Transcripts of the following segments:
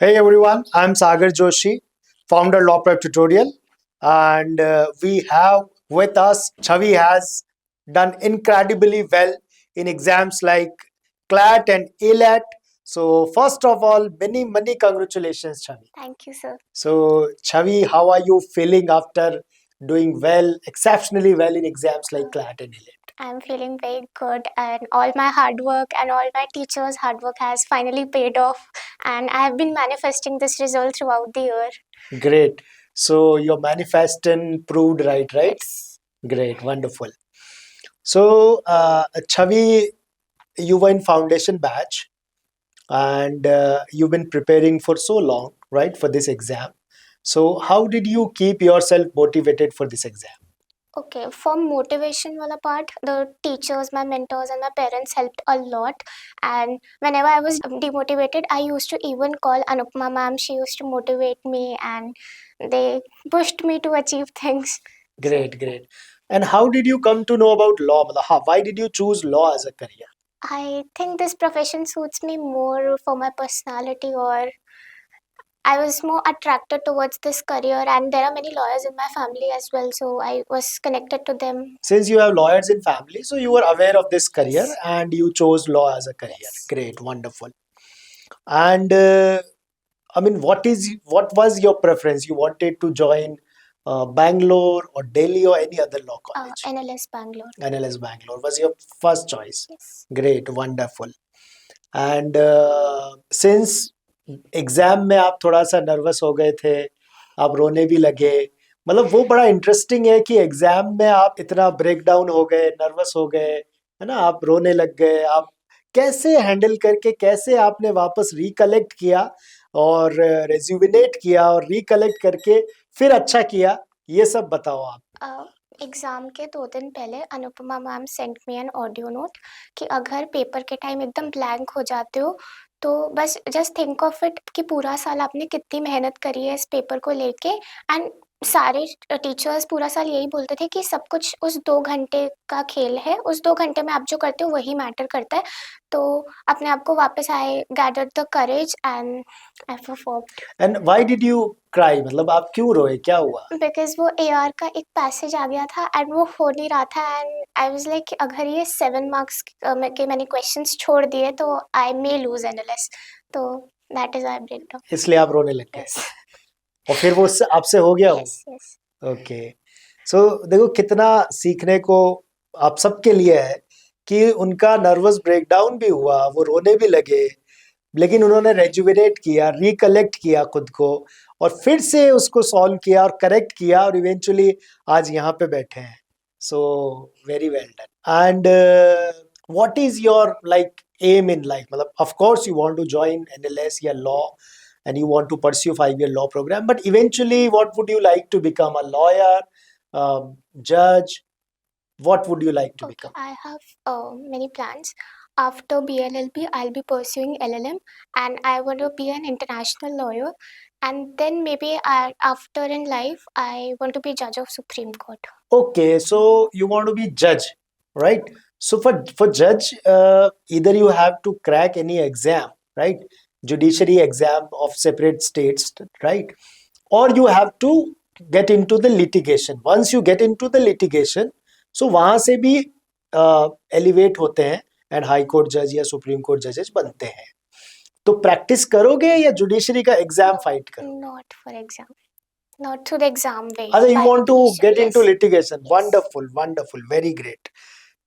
Hey everyone, I'm Sagar Joshi, founder Law Prep Tutorial, and we have with us Chavi has done incredibly well in exams like CLAT and ALAT. So first of all, many congratulations, Chavi. Thank you, sir. So Chavi, how are you feeling after doing well, exceptionally well in exams like CLAT and ALAT? I'm feeling very good, and all my hard work and all my teachers' hard work has finally paid off. And I have been manifesting this result throughout the year. Great. So your manifesting proved right? Yes. Great, wonderful. So, Chavi, you were in foundation batch and you've been preparing for so long, right, for this exam. So, how did you keep yourself motivated for this exam? Okay, for motivation wala part, the teachers, my mentors, and my parents helped a lot. And whenever I was demotivated, I used to even call Anupma ma'am. She used to motivate me, and they pushed me to achieve things. Great. And how did you come to know about law? Matlab, why did you choose law as a career? I think this profession suits me more for my personality, or I was more attracted towards this career, and there are many lawyers in my family as well, so I was connected to them. Since you have lawyers in family, so you were aware of this career and you chose law as a career. Yes. Great, wonderful. And I mean, what was your preference? You wanted to join Bangalore or Delhi or any other law college? NLS Bangalore. NLS Bangalore was your first choice. Yes. Great, wonderful. And since exam में आप थोड़ा सा nervous हो गए थे, आप रोने भी लगे, मतलब वो बड़ा इंटरेस्टिंग है कि एग्जाम में आप इतना ब्रेक डाउन हो गए, नर्वस हो गए, है ना, आप रोने लग गए, आप कैसे हैंडल करके कैसे आपने वापस रिकलेक्ट किया और रेज्यूविनेट किया और रिकलेक्ट करके फिर अच्छा किया, ये सब बताओ आप। एग्ज़ाम के 2 दिन पहले Anupama ma'am sent me an audio note कि अगर पेपर के टाइम एकदम ब्लैंक हो जाते हो, तो बस जस्ट थिंक ऑफ इट कि पूरा साल आपने कितनी मेहनत करी है इस पेपर को लेके। एंड सारे टीचर्स पूरा साल यही बोलते थे कि सब कुछ उस 2 घंटे का खेल है, उस 2 घंटे में आप जो करते हो वही मैटर करता है। तो अपने आप को वापस I gathered the courage and I performed. And why did you cry, मतलब आप क्यों रोए, क्या हुआ? बिकॉज़ वो एआर का एक पैसेज आ गया था एंड वो हो नहीं रहा था, एंड आई वाज़ लाइक अगर ये 7 मार्क्स के मैंने क्वेश्चंस छोड़ दिए तो आई मे लूज़ एनालिसिस, तो that is why I break down. इसलिए आप रोने लग गए यस। और फिर वो आपसे हो गया वो? Yes, yes. ओके। सो देखो कितना सीखने को आप सबके लिए है कि उनका नर्वस ब्रेकडाउन भी हुआ, वो रोने भी लगे, लेकिन उन्होंने रेजुविनेट किया, रिकलेक्ट किया खुद को और फिर से उसको सॉल्व किया और करेक्ट किया और इवेंचुअली आज यहाँ पे बैठे हैं। So very well done. And what is your like aim in life? मतलब of course you want to join NLS या law and you want to pursue 5-year law program, but eventually what would you like to become? A lawyer, judge? What would you like to Okay, become? I have many plans. After BLLB, I'll be pursuing LLM, and I want to be an international lawyer. And then maybe after in life, I want to be judge of Supreme Court. Okay, so you want to be judge, right? So for judge, either you have to crack any exam, right? Judiciary exam of separate states, right? Or you have to get into the litigation. Once you get into the litigation, so वहां से भी elevate होते हैं and high court जज या supreme court जजेस बनते हैं। तो प्रैक्टिस करोगे या जुडिशरी का एग्जाम फाइट करोगे? Not for exam. Not through the exam way. अच्छा, you By want to litigation, get into yes. Litigation. Yes. Wonderful wonderful, very great.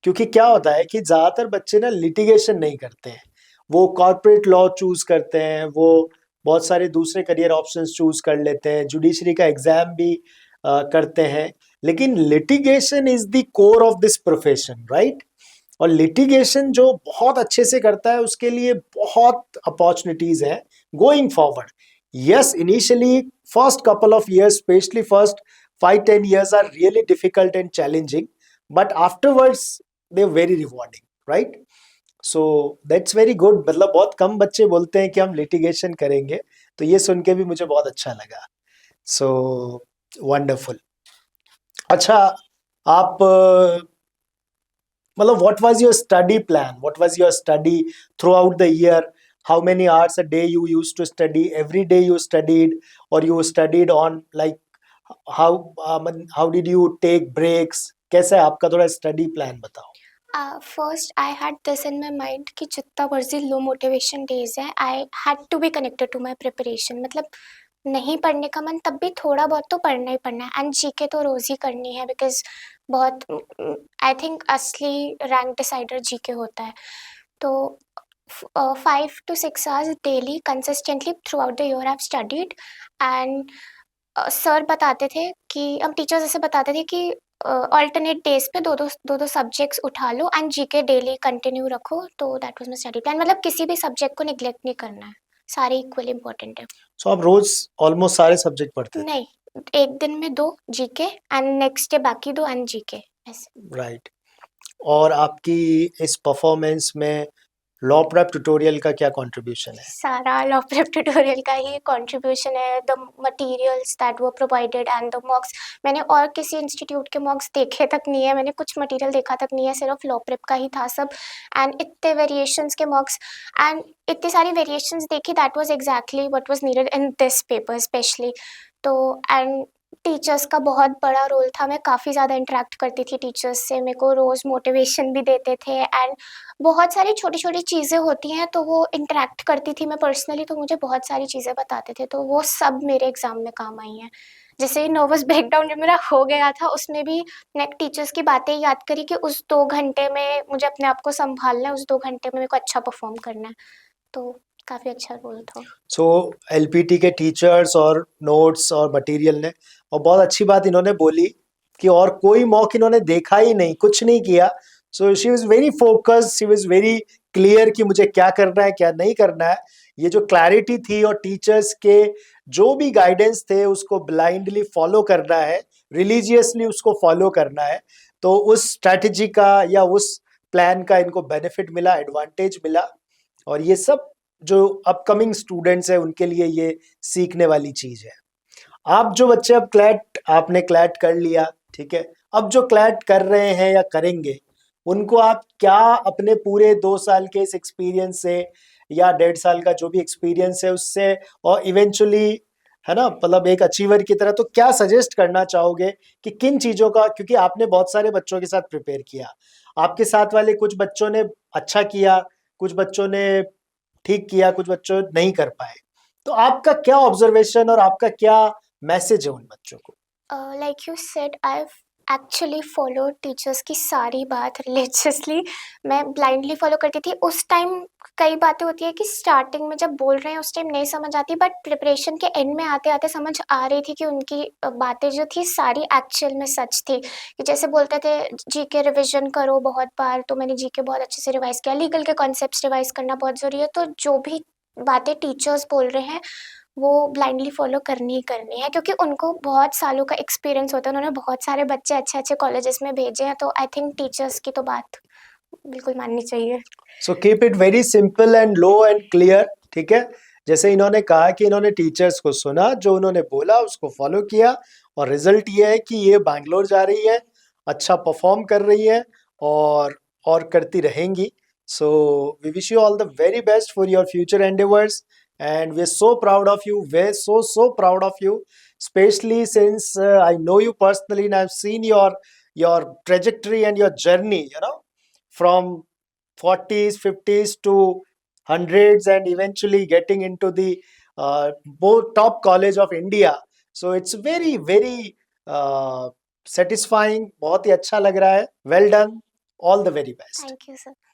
क्योंकि क्या होता है कि ज्यादातर बच्चे ना लिटिगेशन नहीं करते हैं, वो कॉर्पोरेट लॉ चूज करते हैं, वो बहुत सारे दूसरे करियर ऑप्शंस चूज कर लेते हैं, जुडिशरी का एग्जाम भी करते हैं, लेकिन litigation is the core of this profession, right? और लिटिगेशन जो बहुत अच्छे से करता है उसके लिए बहुत अपॉर्चुनिटीज हैं going forward. Yes, initially first couple of years, specially first 5-10 years are really difficult and challenging, but afterwards they're very rewarding, right? So that's very good। मतलब बहुत कम बच्चे बोलते हैं कि हम लिटिगेशन करेंगे, तो ये सुन के भी मुझे बहुत अच्छा लगा। So wonderful. अच्छा, आप मतलब what was your study plan? What was your study throughout the year? how many hours a day you used to study, every day you studied, or you studied on like how did you take breaks? कैसा है आपका, थोड़ा study plan बताओ. First I had this in my mind कि जितना मर्जी लो motivation days है, I had to be connected to my preparation. मतलब नहीं पढ़ने का मन तब भी थोड़ा बहुत तो पढ़ना ही पढ़ना है, एंड जीके तो रोज़ ही करनी है, बिकॉज बहुत आई थिंक असली रैंक डिसाइडर जीके होता है. तो 5 to 6 hours daily consistently through out the year I have studied. And sir बताते थे कि हम टीचर्स ऐसे बताते थे कि अल्टरनेट डेज पे दो दो सब्जेक्ट्स उठा लो एंड जीके डेली कंटिन्यू रखो. तो that was my study plan. मतलब किसी भी सब्जेक्ट को निग्लेक्ट नहीं करना है, सारे इक्वली इंपॉर्टेंट है. सो आप रोज ऑलमोस्ट सारे सब्जेक्ट पढ़ते थे? नहीं, एक दिन में 2 जीके एंड नेक्स्ट डे बाकी 2 एंड जीके, ऐसे. राइट. और आपकी इस परफॉर्मेंस में लॉ प्रेप ट्यूटोरियल का क्या कंट्रीब्यूशन है? सारा लॉ प्रेप ट्यूटोरियल का ही कंट्रीब्यूशन है. The materials that were provided and the मॉक्स. मैंने और किसी इंस्टीट्यूट के मॉक्स देखे तक नहीं है, मैंने कुछ मटेरियल देखा तक नहीं है, सिर्फ लॉ प्रेप का ही था सब. एंड इतने वेरिएशंस के मॉक्स एंड इतनी सारी वेरिएशंस देखी, that was exactly what was needed in this paper specially. तो एंड टीचर्स का बहुत बड़ा रोल था. मैं काफ़ी ज़्यादा इंटरेक्ट करती थी टीचर्स से, मेरे को रोज़ मोटिवेशन भी देते थे. एंड बहुत सारी छोटी-छोटी चीज़ें होती हैं तो वो इंटरैक्ट करती थी मैं पर्सनली, तो मुझे बहुत सारी चीज़ें बताते थे, तो वो सब मेरे एग्ज़ाम में काम आई हैं. जैसे नर्वस ब्रेकडाउन जब मेरा हो गया था, उसमें भी मैंने टीचर्स की बातें याद करी कि उस 2 घंटे में मुझे अपने आप को सँभालना है, उस 2 घंटे में मेरे को अच्छा परफ़ॉर्म करना है. तो काफ़ी अच्छा रोल था. सो एलपीटी के टीचर्स और नोट्स और मटेरियल ने, और बहुत अच्छी बात इन्होंने बोली कि और कोई मॉक इन्होंने देखा ही नहीं, कुछ नहीं किया. So she was very focused, she was very clear कि मुझे क्या करना है क्या नहीं करना है. ये जो क्लैरिटी थी और टीचर्स के जो भी गाइडेंस थे उसको ब्लाइंडली फॉलो करना है, रिलीजियसली उसको फॉलो करना है. तो उस स्ट्रैटेजी का या उस प्लान का इनको बेनिफिट मिला, एडवांटेज मिला. और ये सब जो अपकमिंग स्टूडेंट्स है उनके लिए ये सीखने वाली चीज है. आप जो बच्चे अब क्लैट, आपने क्लैट कर लिया, ठीक है, अब जो क्लैट कर रहे हैं या करेंगे, उनको आप क्या अपने पूरे 2 साल के इस एक्सपीरियंस से या 1.5 साल का जो भी एक्सपीरियंस है उससे, और इवेंचुअली है ना, मतलब एक अचीवर की तरह, तो क्या सजेस्ट करना चाहोगे कि किन चीजों का, क्योंकि आपने बहुत सारे बच्चों के साथ प्रिपेयर किया, आपके साथ वाले कुछ बच्चों ने अच्छा किया, कुछ बच्चों ने ठीक किया, कुछ बच्चों नहीं कर पाए, तो आपका क्या ऑब्जर्वेशन और आपका क्या मैसेज है उन बच्चों को? Like you said, I actually follow teachers की सारी बात रिलीजियसली. मैं ब्लाइंडली फॉलो करती थी उस टाइम. कई बातें होती है कि स्टार्टिंग में जब बोल रहे हैं उस टाइम नहीं समझ आती, बट प्रिपरेशन के एंड में आते आते समझ आ रही थी कि उनकी बातें जो थी सारी एक्चुअल में सच थी. कि जैसे बोलते थे जीके रिविजन करो बहुत बार, तो मैंने जीके बहुत अच्छे से रिवाइज किया. लीगल के कॉन्सेप्ट्स रिवाइज करना बहुत ज़रूरी है. तो जो भी बातें टीचर्स बोल रहे हैं वो ब्लाइंडली फॉलो करनी ही करनी है, क्योंकि उनको बहुत सालों का एक्सपीरियंस होता है. उन्होंने बहुत सारे बच्चे अच्छे अच्छे कॉलेजेस में भेजे हैं, तो आई थिंक टीचर्स की तो बात बिल्कुल माननी चाहिए. So keep it very simple and low and clear, ठीक है. जैसे इन्होंने कहा कि इन्होंने टीचर्स को सुना, जो उन्होंने बोला उसको फॉलो किया, और रिजल्ट ये है कि ये बैंगलोर जा रही है, अच्छा परफॉर्म कर रही है, और करती रहेंगी. So we wish you all the very best for your future endeavours, and we're so proud of you. We're so proud of you, especially since I know you personally and I've seen your trajectory and your journey, you know, from 40s 50s to hundreds and eventually getting into the both top college of India. So it's very satisfying. बहुत ही अच्छा लग रहा है. Well done. All the very best. Thank you sir.